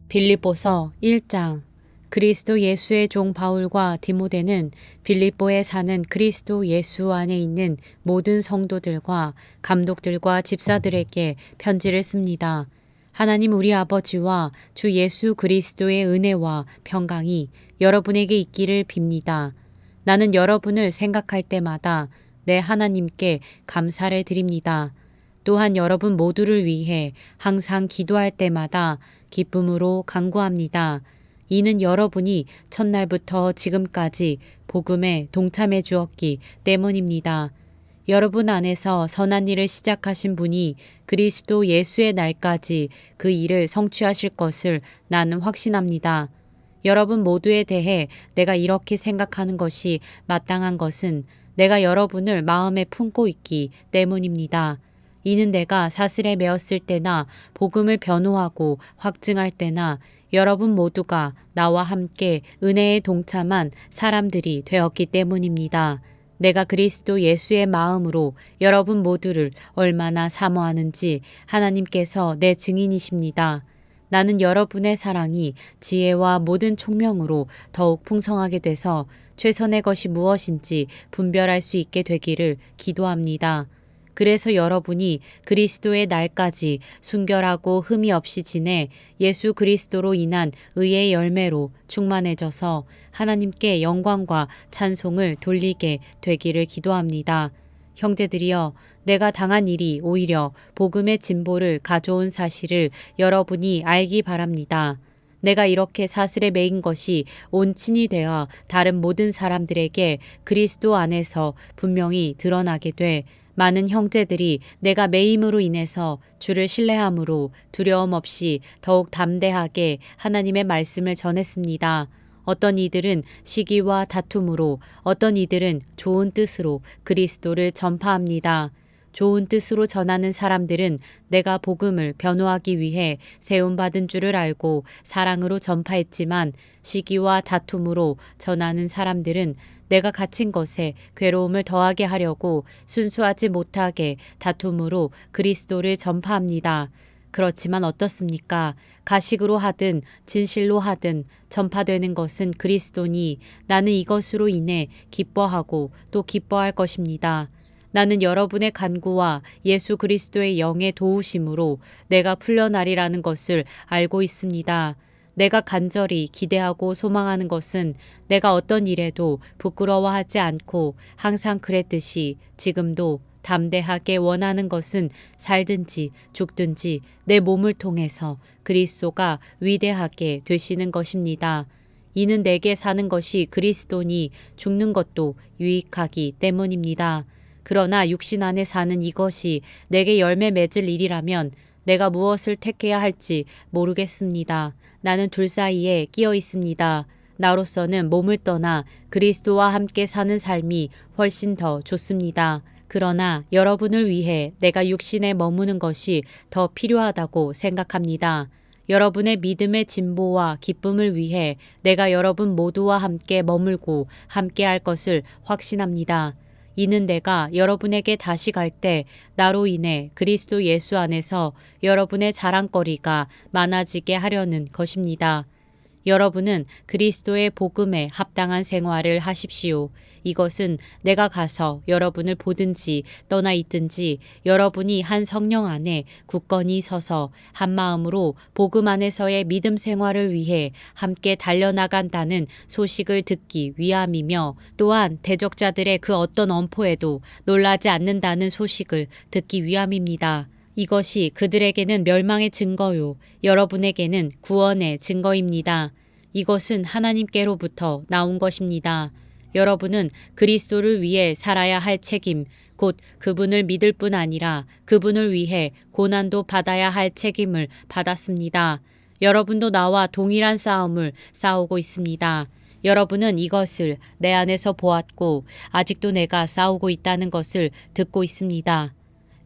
빌립보서 1장. 그리스도 예수의 종 바울과 디모데는 빌립보에 사는 그리스도 예수 안에 있는 모든 성도들과 감독들과 집사들에게 편지를 씁니다. 하나님 우리 아버지와 주 예수 그리스도의 은혜와 평강이 여러분에게 있기를 빕니다. 나는 여러분을 생각할 때마다 내 하나님께 감사를 드립니다. 또한 여러분 모두를 위해 항상 기도할 때마다 기쁨으로 간구합니다. 이는 여러분이 첫날부터 지금까지 복음에 동참해 주었기 때문입니다. 여러분 안에서 선한 일을 시작하신 분이 그리스도 예수의 날까지 그 일을 성취하실 것을 나는 확신합니다. 여러분 모두에 대해 내가 이렇게 생각하는 것이 마땅한 것은 내가 여러분을 마음에 품고 있기 때문입니다. 이는 내가 사슬에 매었을 때나 복음을 변호하고 확증할 때나 여러분 모두가 나와 함께 은혜에 동참한 사람들이 되었기 때문입니다. 내가 그리스도 예수의 마음으로 여러분 모두를 얼마나 사모하는지 하나님께서 내 증인이십니다. 나는 여러분의 사랑이 지혜와 모든 총명으로 더욱 풍성하게 돼서 최선의 것이 무엇인지 분별할 수 있게 되기를 기도합니다. 그래서 여러분이 그리스도의 날까지 순결하고 흠이 없이 지내 예수 그리스도로 인한 의의 열매로 충만해져서 하나님께 영광과 찬송을 돌리게 되기를 기도합니다. 형제들이여, 내가 당한 일이 오히려 복음의 진보를 가져온 사실을 여러분이 알기 바랍니다. 내가 이렇게 사슬에 매인 것이 온친이 되어 다른 모든 사람들에게 그리스도 안에서 분명히 드러나게 돼 많은 형제들이 내가 매임으로 인해서 주를 신뢰함으로 두려움 없이 더욱 담대하게 하나님의 말씀을 전했습니다. 어떤 이들은 시기와 다툼으로, 어떤 이들은 좋은 뜻으로 그리스도를 전파합니다. 좋은 뜻으로 전하는 사람들은 내가 복음을 변호하기 위해 세움받은 줄을 알고 사랑으로 전파했지만, 시기와 다툼으로 전하는 사람들은 내가 갇힌 것에 괴로움을 더하게 하려고 순수하지 못하게 다툼으로 그리스도를 전파합니다. 그렇지만 어떻습니까? 가식으로 하든 진실로 하든 전파되는 것은 그리스도니 나는 이것으로 인해 기뻐하고 또 기뻐할 것입니다. 나는 여러분의 간구와 예수 그리스도의 영의 도우심으로 내가 풀려나리라는 것을 알고 있습니다. 내가 간절히 기대하고 소망하는 것은 내가 어떤 일에도 부끄러워하지 않고 항상 그랬듯이 지금도 담대하게 원하는 것은 살든지 죽든지 내 몸을 통해서 그리스도가 위대하게 되시는 것입니다. 이는 내게 사는 것이 그리스도니 죽는 것도 유익하기 때문입니다. 그러나 육신 안에 사는 이것이 내게 열매 맺을 일이라면 내가 무엇을 택해야 할지 모르겠습니다. 나는 둘 사이에 끼어 있습니다. 나로서는 몸을 떠나 그리스도와 함께 사는 삶이 훨씬 더 좋습니다. 그러나 여러분을 위해 내가 육신에 머무는 것이 더 필요하다고 생각합니다. 여러분의 믿음의 진보와 기쁨을 위해 내가 여러분 모두와 함께 머물고 함께 할 것을 확신합니다. 이는 내가 여러분에게 다시 갈 때 나로 인해 그리스도 예수 안에서 여러분의 자랑거리가 많아지게 하려는 것입니다. 여러분은 그리스도의 복음에 합당한 생활을 하십시오. 이것은 내가 가서 여러분을 보든지 떠나 있든지 여러분이 한 성령 안에 굳건히 서서 한 마음으로 복음 안에서의 믿음 생활을 위해 함께 달려나간다는 소식을 듣기 위함이며, 또한 대적자들의 그 어떤 엄포에도 놀라지 않는다는 소식을 듣기 위함입니다. 이것이 그들에게는 멸망의 증거요, 여러분에게는 구원의 증거입니다. 이것은 하나님께로부터 나온 것입니다. 여러분은 그리스도를 위해 살아야 할 책임, 곧 그분을 믿을 뿐 아니라 그분을 위해 고난도 받아야 할 책임을 받았습니다. 여러분도 나와 동일한 싸움을 싸우고 있습니다. 여러분은 이것을 내 안에서 보았고 아직도 내가 싸우고 있다는 것을 듣고 있습니다.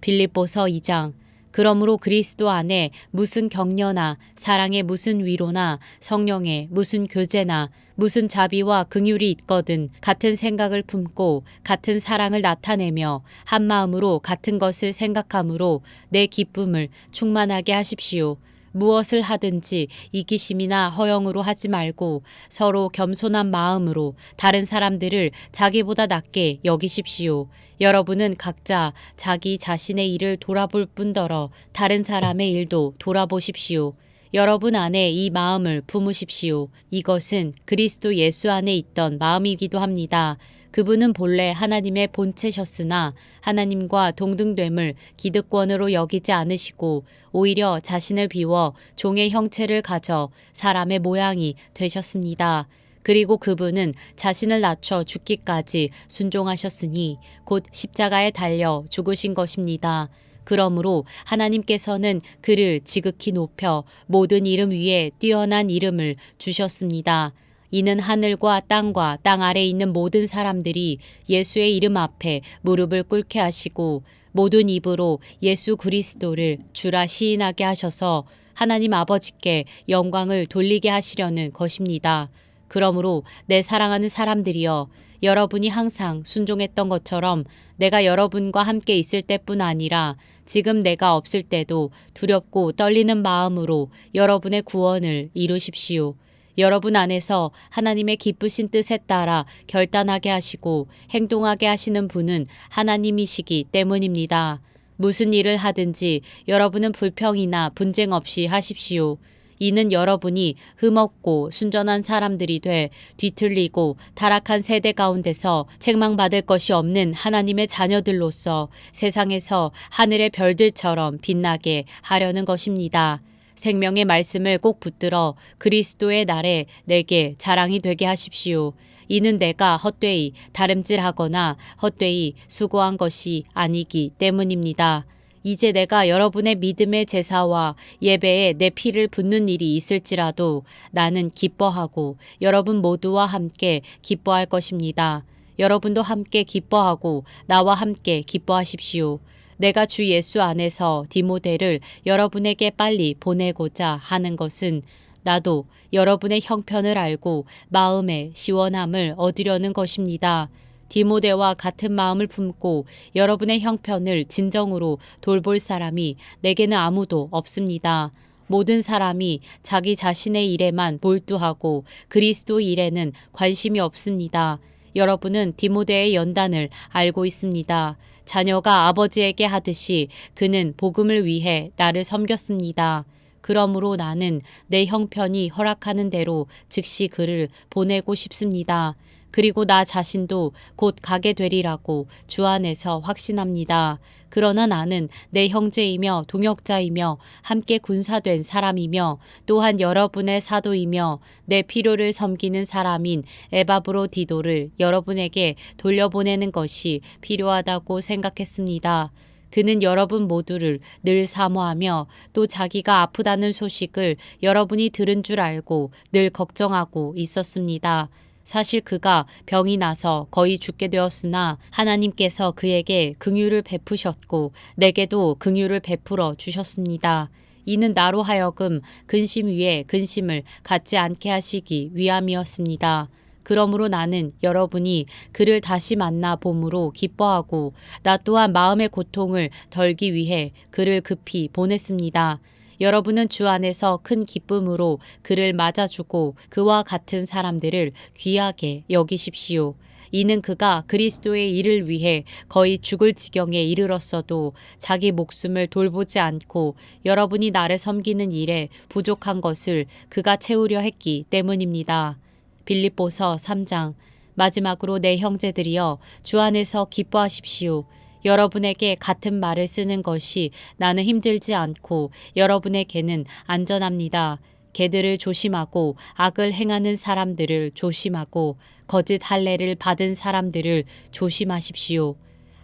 빌립보서 2장. 그러므로 그리스도 안에 무슨 격려나 사랑의 무슨 위로나 성령의 무슨 교제나 무슨 자비와 긍휼이 있거든 같은 생각을 품고 같은 사랑을 나타내며 한 마음으로 같은 것을 생각함으로 내 기쁨을 충만하게 하십시오. 무엇을 하든지 이기심이나 허영으로 하지 말고 서로 겸손한 마음으로 다른 사람들을 자기보다 낮게 여기십시오. 여러분은 각자 자기 자신의 일을 돌아볼 뿐더러 다른 사람의 일도 돌아보십시오. 여러분 안에 이 마음을 품으십시오. 이것은 그리스도 예수 안에 있던 마음이기도 합니다. 그분은 본래 하나님의 본체셨으나 하나님과 동등됨을 기득권으로 여기지 않으시고 오히려 자신을 비워 종의 형체를 가져 사람의 모양이 되셨습니다. 그리고 그분은 자신을 낮춰 죽기까지 순종하셨으니 곧 십자가에 달려 죽으신 것입니다. 그러므로 하나님께서는 그를 지극히 높여 모든 이름 위에 뛰어난 이름을 주셨습니다. 이는 하늘과 땅과 땅 아래에 있는 모든 사람들이 예수의 이름 앞에 무릎을 꿇게 하시고 모든 입으로 예수 그리스도를 주라 시인하게 하셔서 하나님 아버지께 영광을 돌리게 하시려는 것입니다. 그러므로 내 사랑하는 사람들이여, 여러분이 항상 순종했던 것처럼 내가 여러분과 함께 있을 때뿐 아니라 지금 내가 없을 때도 두렵고 떨리는 마음으로 여러분의 구원을 이루십시오. 여러분 안에서 하나님의 기쁘신 뜻에 따라 결단하게 하시고 행동하게 하시는 분은 하나님이시기 때문입니다. 무슨 일을 하든지 여러분은 불평이나 분쟁 없이 하십시오. 이는 여러분이 흠없고 순전한 사람들이 돼 뒤틀리고 타락한 세대 가운데서 책망받을 것이 없는 하나님의 자녀들로서 세상에서 하늘의 별들처럼 빛나게 하려는 것입니다. 생명의 말씀을 꼭 붙들어 그리스도의 날에 내게 자랑이 되게 하십시오. 이는 내가 헛되이 다름질하거나 헛되이 수고한 것이 아니기 때문입니다. 이제 내가 여러분의 믿음의 제사와 예배에 내 피를 붓는 일이 있을지라도 나는 기뻐하고 여러분 모두와 함께 기뻐할 것입니다. 여러분도 함께 기뻐하고 나와 함께 기뻐하십시오. 내가 주 예수 안에서 디모데를 여러분에게 빨리 보내고자 하는 것은 나도 여러분의 형편을 알고 마음의 시원함을 얻으려는 것입니다. 디모데와 같은 마음을 품고 여러분의 형편을 진정으로 돌볼 사람이 내게는 아무도 없습니다. 모든 사람이 자기 자신의 일에만 몰두하고 그리스도 일에는 관심이 없습니다. 여러분은 디모데의 연단을 알고 있습니다. 자녀가 아버지에게 하듯이 그는 복음을 위해 나를 섬겼습니다. 그러므로 나는 내 형편이 허락하는 대로 즉시 그를 보내고 싶습니다. 그리고 나 자신도 곧 가게 되리라고 주 안에서 확신합니다. 그러나 나는 내 형제이며 동역자이며 함께 군사된 사람이며 또한 여러분의 사도이며 내 필요를 섬기는 사람인 에바브로디도를 여러분에게 돌려보내는 것이 필요하다고 생각했습니다. 그는 여러분 모두를 늘 사모하며 또 자기가 아프다는 소식을 여러분이 들은 줄 알고 늘 걱정하고 있었습니다. 사실 그가 병이 나서 거의 죽게 되었으나 하나님께서 그에게 긍휼을 베푸셨고 내게도 긍휼을 베풀어 주셨습니다. 이는 나로 하여금 근심 위에 근심을 갖지 않게 하시기 위함이었습니다. 그러므로 나는 여러분이 그를 다시 만나 봄으로 기뻐하고 나 또한 마음의 고통을 덜기 위해 그를 급히 보냈습니다. 여러분은 주 안에서 큰 기쁨으로 그를 맞아주고 그와 같은 사람들을 귀하게 여기십시오. 이는 그가 그리스도의 일을 위해 거의 죽을 지경에 이르렀어도 자기 목숨을 돌보지 않고 여러분이 나를 섬기는 일에 부족한 것을 그가 채우려 했기 때문입니다. 빌립보서 3장. 마지막으로 내 형제들이여, 주 안에서 기뻐하십시오. 여러분에게 같은 말을 쓰는 것이 나는 힘들지 않고 여러분에게는 안전합니다. 개들을 조심하고 악을 행하는 사람들을 조심하고 거짓 할례를 받은 사람들을 조심하십시오.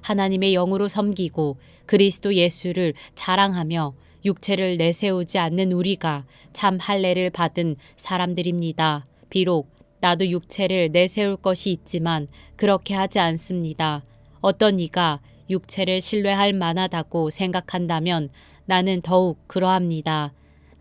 하나님의 영으로 섬기고 그리스도 예수를 자랑하며 육체를 내세우지 않는 우리가 참 할례를 받은 사람들입니다. 비록 나도 육체를 내세울 것이 있지만 그렇게 하지 않습니다. 어떤 이가 육체를 신뢰할 만하다고 생각한다면 나는 더욱 그러합니다.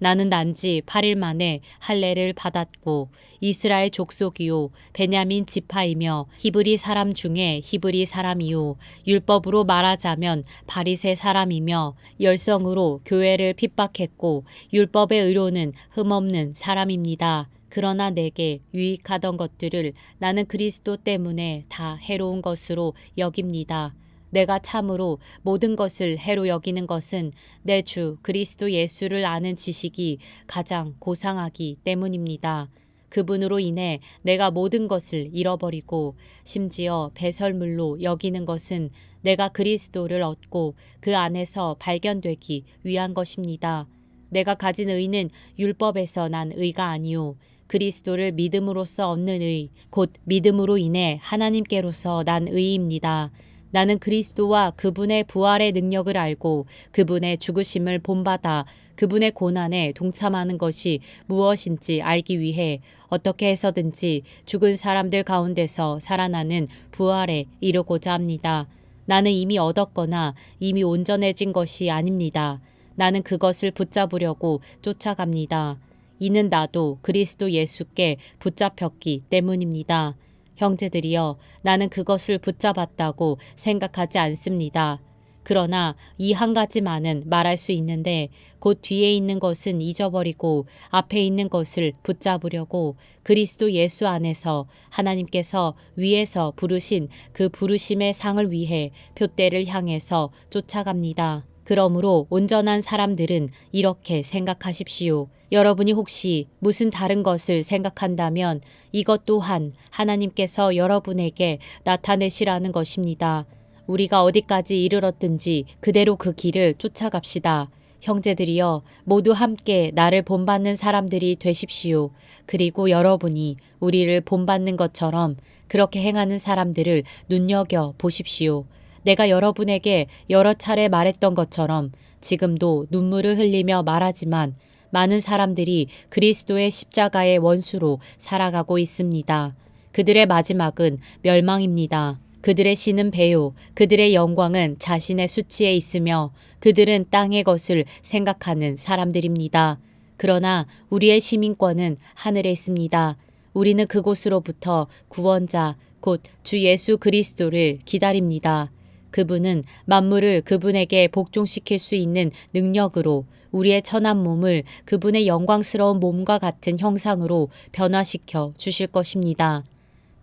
나는 난지 8일 만에 할례를 받았고 이스라엘 족속이요 베냐민 지파이며 히브리 사람 중에 히브리 사람이요 율법으로 말하자면 바리새 사람이며 열성으로 교회를 핍박했고 율법의 의로는 흠없는 사람입니다. 그러나 내게 유익하던 것들을 나는 그리스도 때문에 다 해로운 것으로 여깁니다. 내가 참으로 모든 것을 해로 여기는 것은 내 주 그리스도 예수를 아는 지식이 가장 고상하기 때문입니다. 그분으로 인해 내가 모든 것을 잃어버리고 심지어 배설물로 여기는 것은 내가 그리스도를 얻고 그 안에서 발견되기 위한 것입니다. 내가 가진 의는 율법에서 난 의가 아니요 그리스도를 믿음으로써 얻는 의, 곧 믿음으로 인해 하나님께로서 난 의입니다. 나는 그리스도와 그분의 부활의 능력을 알고 그분의 죽으심을 본받아 그분의 고난에 동참하는 것이 무엇인지 알기 위해 어떻게 해서든지 죽은 사람들 가운데서 살아나는 부활에 이르고자 합니다. 나는 이미 얻었거나 이미 온전해진 것이 아닙니다. 나는 그것을 붙잡으려고 쫓아갑니다. 이는 나도 그리스도 예수께 붙잡혔기 때문입니다. 형제들이여, 나는 그것을 붙잡았다고 생각하지 않습니다. 그러나 이 한 가지만은 말할 수 있는데 곧 뒤에 있는 것은 잊어버리고 앞에 있는 것을 붙잡으려고 그리스도 예수 안에서 하나님께서 위에서 부르신 그 부르심의 상을 위해 표대를 향해서 쫓아갑니다. 그러므로 온전한 사람들은 이렇게 생각하십시오. 여러분이 혹시 무슨 다른 것을 생각한다면 이것 또한 하나님께서 여러분에게 나타내시라는 것입니다. 우리가 어디까지 이르렀든지 그대로 그 길을 쫓아갑시다. 형제들이여, 모두 함께 나를 본받는 사람들이 되십시오. 그리고 여러분이 우리를 본받는 것처럼 그렇게 행하는 사람들을 눈여겨 보십시오. 내가 여러분에게 여러 차례 말했던 것처럼 지금도 눈물을 흘리며 말하지만 많은 사람들이 그리스도의 십자가의 원수로 살아가고 있습니다. 그들의 마지막은 멸망입니다. 그들의 신은 배요, 그들의 영광은 자신의 수치에 있으며 그들은 땅의 것을 생각하는 사람들입니다. 그러나 우리의 시민권은 하늘에 있습니다. 우리는 그곳으로부터 구원자, 곧 주 예수 그리스도를 기다립니다. 그분은 만물을 그분에게 복종시킬 수 있는 능력으로 우리의 천한 몸을 그분의 영광스러운 몸과 같은 형상으로 변화시켜 주실 것입니다.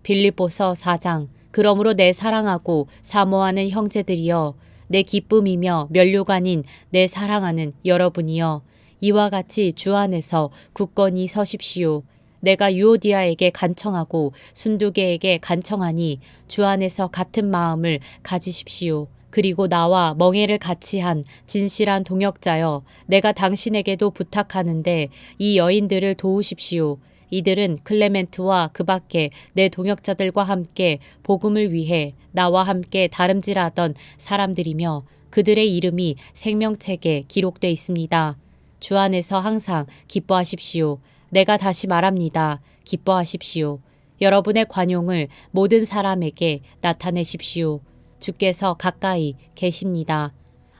빌립보서 4장. 그러므로 내 사랑하고 사모하는 형제들이여, 내 기쁨이며 면류관인 내 사랑하는 여러분이여, 이와 같이 주 안에서 굳건히 서십시오. 내가 유오디아에게 간청하고 순두계에게 간청하니 주 안에서 같은 마음을 가지십시오. 그리고 나와 멍에를 같이 한 진실한 동역자여, 내가 당신에게도 부탁하는데 이 여인들을 도우십시오. 이들은 클레멘트와 그 밖에 내 동역자들과 함께 복음을 위해 나와 함께 다름질하던 사람들이며 그들의 이름이 생명책에 기록돼 있습니다. 주 안에서 항상 기뻐하십시오. 내가 다시 말합니다. 기뻐하십시오. 여러분의 관용을 모든 사람에게 나타내십시오. 주께서 가까이 계십니다.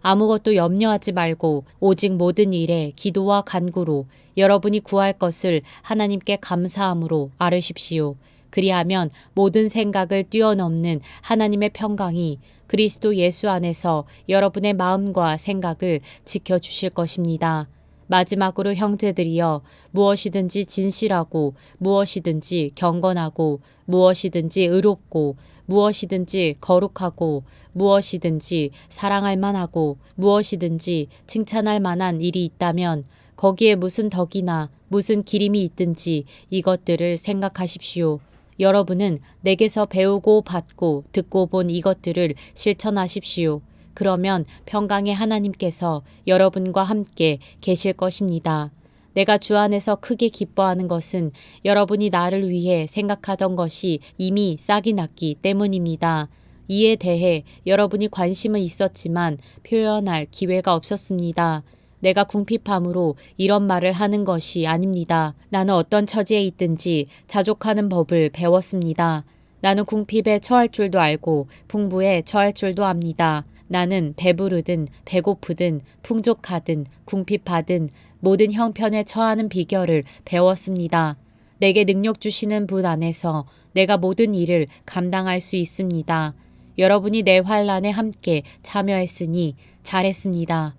아무것도 염려하지 말고 오직 모든 일에 기도와 간구로 여러분이 구할 것을 하나님께 감사함으로 아뢰십시오. 그리하면 모든 생각을 뛰어넘는 하나님의 평강이 그리스도 예수 안에서 여러분의 마음과 생각을 지켜주실 것입니다. 마지막으로 형제들이여, 무엇이든지 진실하고 무엇이든지 경건하고 무엇이든지 의롭고 무엇이든지 거룩하고 무엇이든지 사랑할 만하고 무엇이든지 칭찬할 만한 일이 있다면 거기에 무슨 덕이나 무슨 기림이 있든지 이것들을 생각하십시오. 여러분은 내게서 배우고 받고 듣고 본 이것들을 실천하십시오. 그러면 평강의 하나님께서 여러분과 함께 계실 것입니다. 내가 주 안에서 크게 기뻐하는 것은 여러분이 나를 위해 생각하던 것이 이미 싹이 났기 때문입니다. 이에 대해 여러분이 관심은 있었지만 표현할 기회가 없었습니다. 내가 궁핍함으로 이런 말을 하는 것이 아닙니다. 나는 어떤 처지에 있든지 자족하는 법을 배웠습니다. 나는 궁핍에 처할 줄도 알고 풍부에 처할 줄도 압니다. 나는 배부르든 배고프든 풍족하든 궁핍하든 모든 형편에 처하는 비결을 배웠습니다. 내게 능력 주시는 분 안에서 내가 모든 일을 감당할 수 있습니다. 여러분이 내 환난에 함께 참여했으니 잘했습니다.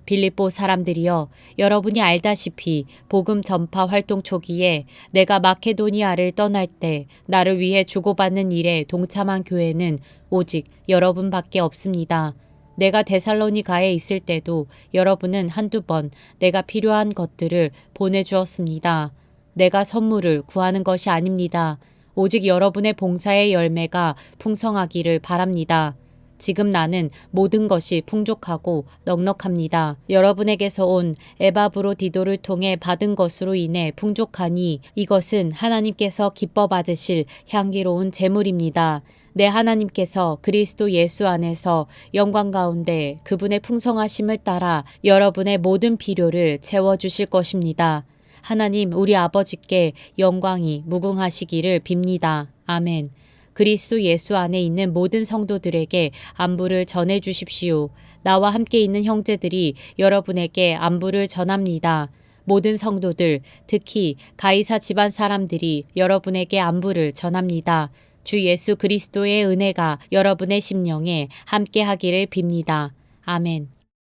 빌립보 사람들이여, 여러분이 알다시피 복음 전파 활동 초기에 내가 마케도니아를 떠날 때 나를 위해 주고받는 일에 동참한 교회는 오직 여러분밖에 없습니다. 내가 데살로니가에 있을 때도 여러분은 한두 번 내가 필요한 것들을 보내주었습니다. 내가 선물을 구하는 것이 아닙니다. 오직 여러분의 봉사의 열매가 풍성하기를 바랍니다. 지금 나는 모든 것이 풍족하고 넉넉합니다. 여러분에게서 온 에바브로디도를 통해 받은 것으로 인해 풍족하니 이것은 하나님께서 기뻐 받으실 향기로운 제물입니다. 내 하나님께서 그리스도 예수 안에서 영광 가운데 그분의 풍성하심을 따라 여러분의 모든 필요를 채워주실 것입니다. 하나님 우리 아버지께 영광이 무궁하시기를 빕니다. 아멘. 그리스도 예수 안에 있는 모든 성도들에게 안부를 전해 주십시오. 나와 함께 있는 형제들이 여러분에게 안부를 전합니다. 모든 성도들, 특히 가이사 집안 사람들이 여러분에게 안부를 전합니다. 주 예수 그리스도의 은혜가 여러분의 심령에 함께 하기를 빕니다. 아멘.